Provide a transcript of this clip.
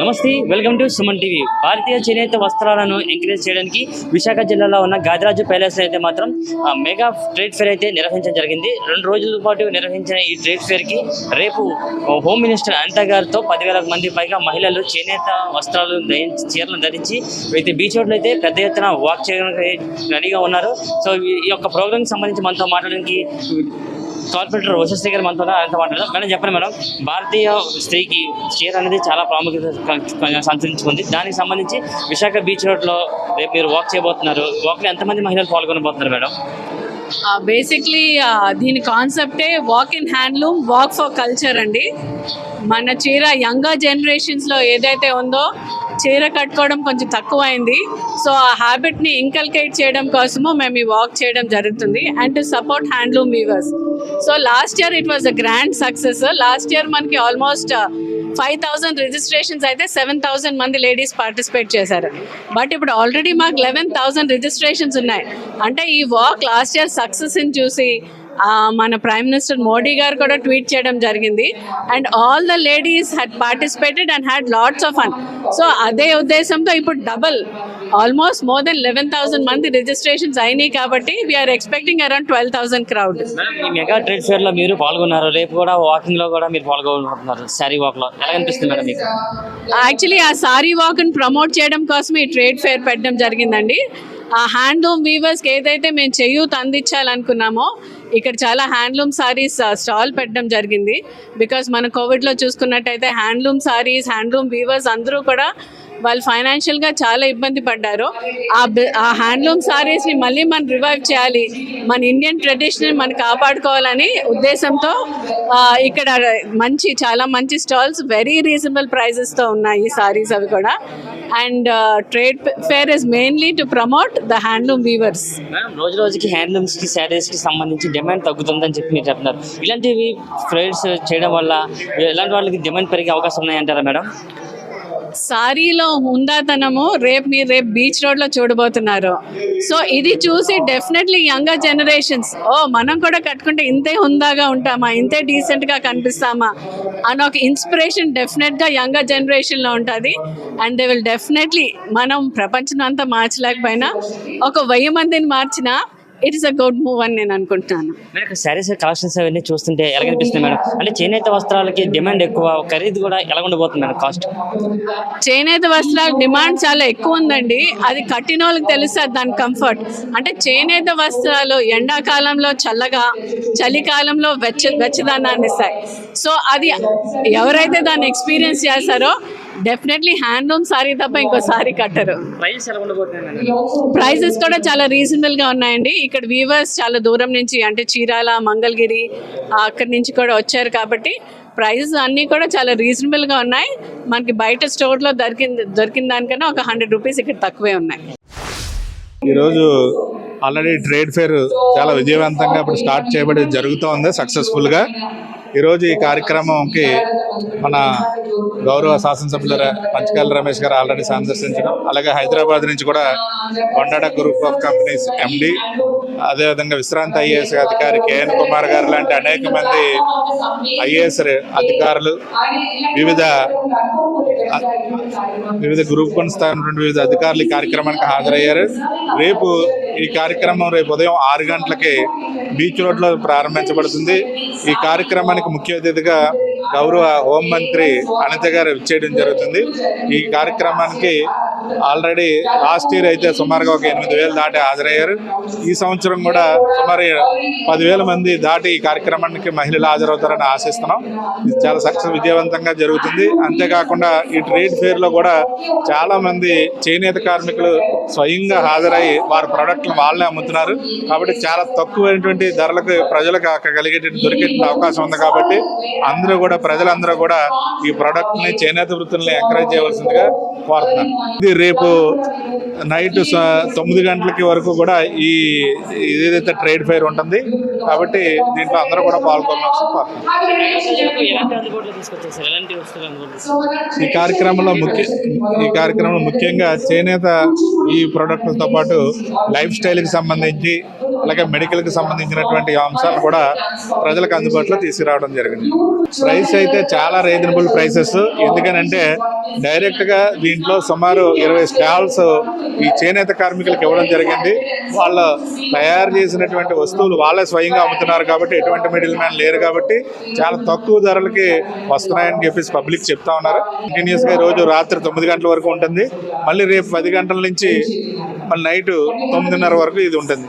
నమస్తే, welcome to Suman TV. భారతీయ చేనేత వస్త్రాలను ఎంకరేజ్ చేయడానికి విశాఖ జిల్లాలో ఉన్న గాదిరాజు ప్యాలెస్ అయితే మాత్రం మెగా ట్రేడ్ ఫేర్ అయితే నిర్వహించడం జరిగింది. 2 రోజుల పాటు నిర్వహించిన ఈ ట్రేడ్ ఫేర్కి రేపు హోమ్ మినిస్టర్ అనిత గారితో 10,000 మంది పైగా మహిళలు చేనేత వస్త్రాలు చీరలను ధరించి అయితే బీచ్ రోడ్లో అయితే పెద్ద ఎత్తున వాక్ చేయడానికి రెడీగా ఉన్నారు. సో ఈ యొక్క ప్రోగ్రామ్కి సంబంధించి మనతో మాట్లాడడానికి కార్పొరేటర్ వశిష్ఠ గారు మనతో అంత మాట్లాడదాం. మేడం చెప్పండి మేడం, భారతీయ స్త్రీకి చీర అనేది చాలా ప్రాముఖ్యత సంతరించుకుంది. దానికి సంబంధించి విశాఖ బీచ్ రోడ్లో రేపు మీరు వాక్ చేయబోతున్నారు. వాక్లో ఎంతమంది మహిళలు పాల్గొనబోతున్నారు మేడం? బేసిక్లీ దీని కాన్సెప్టే walk in handloom, walk for culture అండి. మన చీర యంగర్ జనరేషన్స్లో ఏదైతే ఉందో చీర కట్టుకోవడం కొంచెం తక్కువైంది. సో ఆ హ్యాబిట్ని ఇంకల్కేట్ చేయడం కోసము మేము ఈ వాక్ చేయడం జరుగుతుంది and to support handloom weavers. So last year it was a grand success. Last year మనకి ఆల్మోస్ట్ 5,000 రిజిస్ట్రేషన్స్ అయితే 7,000 మంది లేడీస్ పార్టిసిపేట్ చేశారు. బట్ ఇప్పుడు ఆల్రెడీ మాకు 11,000 రిజిస్ట్రేషన్స్ ఉన్నాయి. అంటే ఈ వాక్ లాస్ట్ ఇయర్ సక్సెస్ని చూసి మన ప్రైమ్ మినిస్టర్ మోడీ గారు కూడా ట్వీట్ చేయడం జరిగింది. And all the ladies had participated and had lots of fun. So అదే ఉద్దేశంతో ఇప్పుడు డబల్ ఆల్మోస్ట్ మోర్ దెన్ 11,000 మంది రిజిస్ట్రేషన్స్ అయినాయి. కాబట్టి వీఆర్ ఎక్స్పెక్టింగ్ అరౌండ్ 12,000 క్రౌడ్. ఈ మెగా ట్రేడ్ ఫేర్ లో మీరు పాల్గొన్నారు, రేపు కూడా వాకింగ్ లో కూడా మీరు పాల్గొంటున్నారు. సారీ వాక్ లో ఎలా అనిపిస్తుంది మేడం మీకు? యాక్చువల్లీ ఆ సారీ వాక్ ని ప్రమోట్ చేయడం కోసం ఈ ట్రేడ్ ఫేర్ పెట్టడం జరిగిందండి. ఆ హ్యాండ్లూమ్ వీవర్స్కి ఏదైతే మేము చేయూత అందించాలనుకున్నామో ఇక్కడ చాలా హ్యాండ్లూమ్ సారీస్ స్టాల్ పెట్టడం జరిగింది. బికాస్ మన కోవిడ్లో చూసుకున్నట్టయితే హ్యాండ్లూమ్ సారీస్, హ్యాండ్లూమ్ వీవర్స్ అందరూ కూడా వాళ్ళు ఫైనాన్షియల్గా చాలా ఇబ్బంది పడ్డారు. ఆ హ్యాండ్లూమ్ సారీస్ని మళ్ళీ మనం రివైవ్ చేయాలి, మన ఇండియన్ ట్రెడిషనల్ మనం కాపాడుకోవాలని ఉద్దేశంతో ఇక్కడ చాలా మంచి స్టాల్స్ వెరీ రీజనబుల్ ప్రైజెస్తో ఉన్నాయి ఈ సారీస్ అవి కూడా. And trade fair is mainly to promote the handloom weavers. రోజు రోజుకి హ్యాండ్లూమ్స్ కి శారీస్ కి సంబంధించి డిమాండ్ తగ్గుతుందని చెప్పి మీరు చెప్తున్నారు. ఇలాంటివి ఫేర్స్ చేయడం వల్ల ఇలాంటి వాళ్ళకి డిమాండ్ పెరిగే అవకాశం ఉన్నాయంటారా మేడం? సారీలో హుందాతనము మీరు రేపు బీచ్ రోడ్లో చూడబోతున్నారు. సో ఇది చూసి డెఫినెట్లీ యంగర్ జనరేషన్స్ మనం కూడా కట్టుకుంటే ఇంతే హుందాగా ఉంటామా, ఇంతే డీసెంట్గా కనిపిస్తామా అని ఒక ఇన్స్పిరేషన్ డెఫినెట్గా యంగర్ జనరేషన్లో ఉంటుంది. అండ్ దే విల్ డెఫినెట్లీ మనం ప్రపంచం అంతా మార్చలేకపోయినా ఒక 1000 మందిని మార్చినా it is a good move అని నేను అనుకుంటున్నాను. శారీస్ కలెక్షన్స్ అవన్నీ చూస్తుంటే ఎలా కనిపిస్తుంది మేడం? అంటే చేనేత వస్త్రాలకి డిమాండ్ ఎక్కువ, ఖరీదు కూడా ఎలా ఉండబోతుంది మేడం కాస్ట్? చేనేత వస్త్రాల డిమాండ్ చాలా ఎక్కువ ఉందండి. అది కట్టిన వాళ్ళకి తెలుస్తుంది దాని కంఫర్ట్. అంటే చేనేత వస్త్రాలు ఎండాకాలంలో చల్లగా, చలికాలంలో వెచ్చదనాన్ని ఇస్తాయి. సో అది ఎవరైతే దాన్ని ఎక్స్పీరియన్స్ చేస్తారో డెఫినెట్లీ హ్యాండ్లూమ్ సారీ తప్ప ఇంకో సారీ కట్టరు. ప్రైజెస్ కూడా చాలా రీజనబుల్గా ఉన్నాయండి. ఇక్కడ వీవర్స్ చాలా దూరం నుంచి అంటే చీరాల, మంగళగిరి అక్కడి నుంచి కూడా వచ్చారు కాబట్టి ప్రైజెస్ అన్నీ కూడా చాలా రీజనబుల్గా ఉన్నాయి. మనకి బయట స్టోర్లో దొరికిన దానికన్నా ఒక 100 రూపీస్ ఇక్కడ తక్కువే ఉన్నాయి. ఈరోజు ఆల్రెడీ ట్రేడ్ ఫేర్ చాలా విజయవంతంగా ఇప్పుడు స్టార్ట్ చేయబడి జరుగుతోంది సక్సెస్ఫుల్గా. ఈరోజు ఈ కార్యక్రమంకి మన గౌరవ శాసనసభ్యులు పంచకాల రమేష్ గారు ఆల్రెడీ సందర్శించడం, అలాగే హైదరాబాద్ నుంచి కూడా కొండడ గ్రూప్ ఆఫ్ కంపెనీస్ ఎండి, అదేవిధంగా విశ్రాంత ఐఏఎస్ అధికారి కేఎన్ కుమార్ గారు లాంటి అనేక మంది ఐఏఎస్ అధికారులు, వివిధ గ్రూప్ కొనసాగినటువంటి వివిధ అధికారులు ఈ కార్యక్రమానికి హాజరయ్యారు. ఈ కార్యక్రమం రేపు ఉదయం 6 గంటలకి బీచ్ రోడ్లో ప్రారంభించబడుతుంది. ఈ కార్యక్రమానికి ముఖ్య అతిథిగా గౌరవ హోంమంత్రి అనిత గారు విచ్చేయడం జరుగుతుంది. ఈ కార్యక్రమానికి ఆల్రెడీ లాస్ట్ ఇయర్ అయితే సుమారుగా ఒక 8,000 దాటి హాజరయ్యారు. ఈ సంవత్సరం కూడా సుమారు 10,000 మంది దాటి ఈ కార్యక్రమానికి మహిళలు హాజరవుతారని ఆశిస్తున్నాం. ఇది చాలా విజయవంతంగా జరుగుతుంది. అంతేకాకుండా ఈ ట్రేడ్ ఫేర్లో కూడా చాలా మంది చేనేత కార్మికులు స్వయంగా హాజరై వారి ప్రోడక్ట్లను వాళ్ళే అమ్ముతున్నారు. కాబట్టి చాలా తక్కువైనటువంటి ధరలకు ప్రజలకు కలిగేటువంటి దొరికేటువంటి అవకాశం ఉంది. కాబట్టి ప్రజలందరూ కూడా ఈ ప్రోడక్ట్ని, చేనేత వృత్తుల్ని ఎంకరేజ్ చేయవలసిందిగా కోరుతున్నాను. ఇది రేపు నైట్ 9 గంటలకి వరకు కూడా ఈ ఏదైతే ట్రేడ్ ఫెయిర్ ఉంటుంది. కాబట్టి దీంట్లో అందరూ కూడా పాల్గొనాల్సిన ప్రజలకు ఎలాంటి అందుబాటులో తీసుకొచ్చారు సార్? ఎలాంటి వస్తువులు అందుబాటులో? ఈ కార్యక్రమంలో ముఖ్యంగా చేనేత ఈ ప్రొడక్ట్లతో పాటు లైఫ్ స్టైల్కి సంబంధించి అలాగే మెడికల్కి సంబంధించినటువంటి అంశాలు కూడా ప్రజలకు అందుబాటులో తీసుకురావడం జరిగింది. ప్రైస్ అయితే చాలా రీజనబుల్ ప్రైసెస్. ఎందుకనంటే డైరెక్ట్గా దీంట్లో సుమారు 20 స్టాల్స్ ఈ చేనేత కార్మికులకు ఇవ్వడం జరిగింది. వాళ్ళు తయారు చేసినటువంటి వస్తువులు వాళ్ళే స్వయంగా అమ్ముతున్నారు కాబట్టి ఎటువంటి మిడిల్ మ్యాన్ లేరు కాబట్టి చాలా తక్కువ ధరలకి వస్తున్నాయని చెప్పేసి పబ్లిక్ చెప్తా ఉన్నారు. కంటిన్యూస్గా రోజు రాత్రి 9 గంటల వరకు ఉంటుంది. మళ్ళీ రేపు 10 గంటల నుంచి మళ్ళీ నైట్ 9:30 వరకు ఇది ఉంటుంది.